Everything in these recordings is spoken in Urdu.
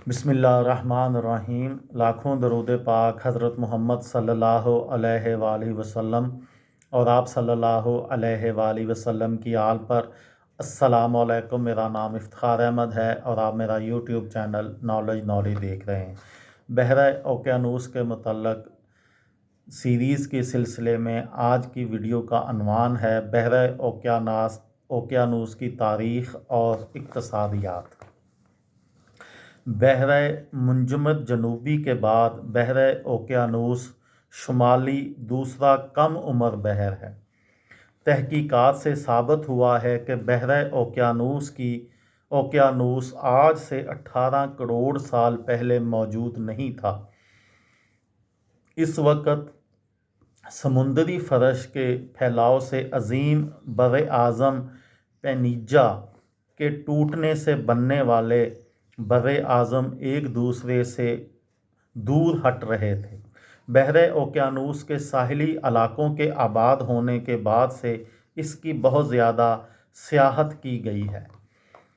بسم اللہ الرحمن الرحیم۔ لاکھوں درود پاک حضرت محمد صلی اللہ علیہ وآلہ وسلم اور آپ صلی اللہ علیہ وآلہ وسلم کی آل پر۔ السلام علیکم، میرا نام افتخار احمد ہے اور آپ میرا یوٹیوب چینل نالج دیکھ رہے ہیں۔ بحرہ اوقیانوس کے متعلق سیریز کے سلسلے میں آج کی ویڈیو کا عنوان ہے بحرہ اوقیانوس کی تاریخ اور اقتصادیات۔ بحرہ منجمد جنوبی کے بعد بحرہ اوقیانوس شمالی دوسرا کم عمر بحر ہے۔ تحقیقات سے ثابت ہوا ہے کہ بحرہ اوقیانوس آج سے 18 کروڑ سال پہلے موجود نہیں تھا۔ اس وقت سمندری فرش کے پھیلاؤ سے عظیم براعظم پینیجا کے ٹوٹنے سے بننے والے براعظم ایک دوسرے سے دور ہٹ رہے تھے۔ بحرہ اوقیانوس کے ساحلی علاقوں کے آباد ہونے کے بعد سے اس کی بہت زیادہ سیاحت کی گئی ہے۔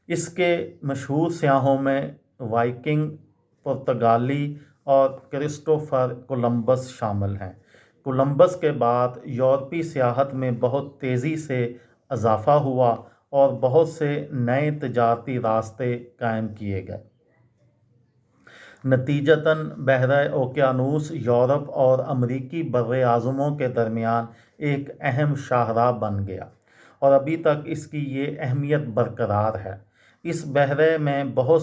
اس کے مشہور سیاحوں میں وائکنگ، پرتگالی اور کرسٹوفر کولمبس شامل ہیں۔ کولمبس کے بعد یورپی سیاحت میں بہت تیزی سے اضافہ ہوا اور بہت سے نئے تجارتی راستے قائم کیے گئے۔ نتیجتاً بحرہ اوقیانوس یورپ اور امریکی براعظموں کے درمیان ایک اہم شاہراہ بن گیا اور ابھی تک اس کی یہ اہمیت برقرار ہے۔ اس بحر میں بہت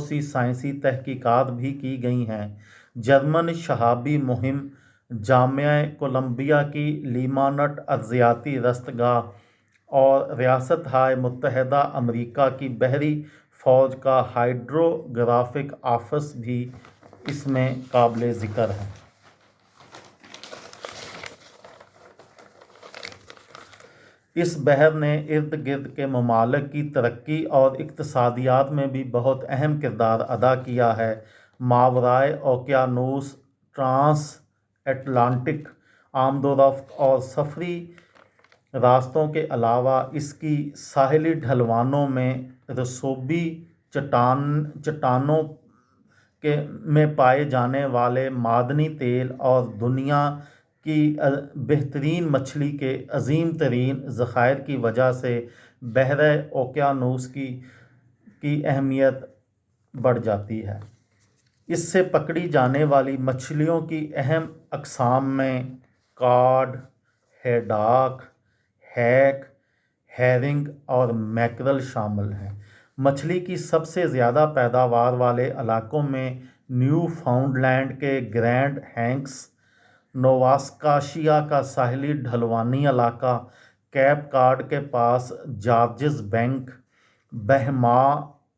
سی سائنسی تحقیقات بھی کی گئی ہیں۔ جرمن شہابی مہم، جامعہ کولمبیا کی لیمانٹ ارضیاتی رصدگاہ اور ریاستہائے متحدہ امریکہ کی بحری فوج کا ہائیڈروگرافک آفس بھی اس میں قابل ذکر ہے۔ اس بحر نے ارد گرد کے ممالک کی ترقی اور اقتصادیات میں بھی بہت اہم کردار ادا کیا ہے۔ ماورائے اوقیانوس ٹرانس اٹلانٹک آمد و رفت اور سفری راستوں کے علاوہ اس کی ساحلی ڈھلوانوں میں رسوبی چٹانوں میں پائے جانے والے معدنی تیل اور دنیا کی بہترین مچھلی کے عظیم ترین ذخائر کی وجہ سے بحرہ اوقیانوس کی اہمیت بڑھ جاتی ہے۔ اس سے پکڑی جانے والی مچھلیوں کی اہم اقسام میں کاڈ، ہیڈاک، ہیک، ہیرنگ اور میکرل شامل ہیں۔ مچھلی کی سب سے زیادہ پیداوار والے علاقوں میں نیو فاؤنڈ لینڈ کے گرینڈ ہینکس، نوواسکاشیا کا ساحلی ڈھلوانی علاقہ، کیپ کاڈ کے پاس Georges Bank,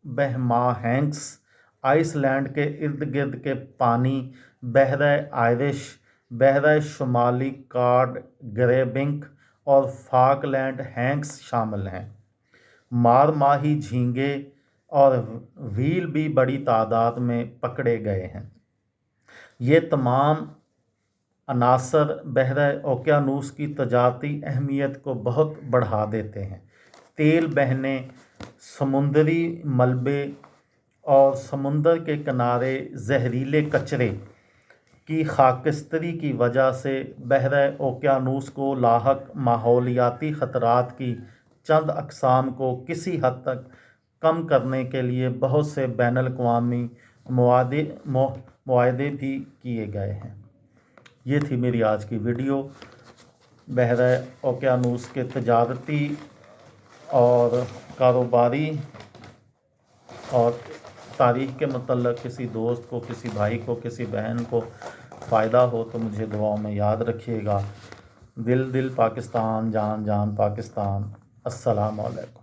Bahama Banks, Iceland کے ارد گرد کے پانی، بحرہ آئرش، بحرہ شمالی کاڈ گریبنک اور فاک لینڈ ہینکس شامل ہیں۔ مارماہی جھینگے اور ویل بھی بڑی تعداد میں پکڑے گئے ہیں۔ یہ تمام عناصر بحرہ اوقیانوس کی تجارتی اہمیت کو بہت بڑھا دیتے ہیں۔ تیل بہنے، سمندری ملبے اور سمندر کے کنارے زہریلے کچرے کی خاکستری کی وجہ سے بحرہ اوقیانوس کو لاحق ماحولیاتی خطرات کی چند اقسام کو کسی حد تک کم کرنے کے لیے بہت سے بین الاقوامی معاہدے بھی کیے گئے ہیں۔ یہ تھی میری آج کی ویڈیو۔ بحرہ اوقیانوس کے تجارتی اور کاروباری اور تاریخ کے متعلق کسی دوست کو، کسی بھائی کو، کسی بہن کو فائدہ ہو تو مجھے دعاؤں میں یاد رکھیے گا۔ دل پاکستان، جان پاکستان۔ السلام علیکم۔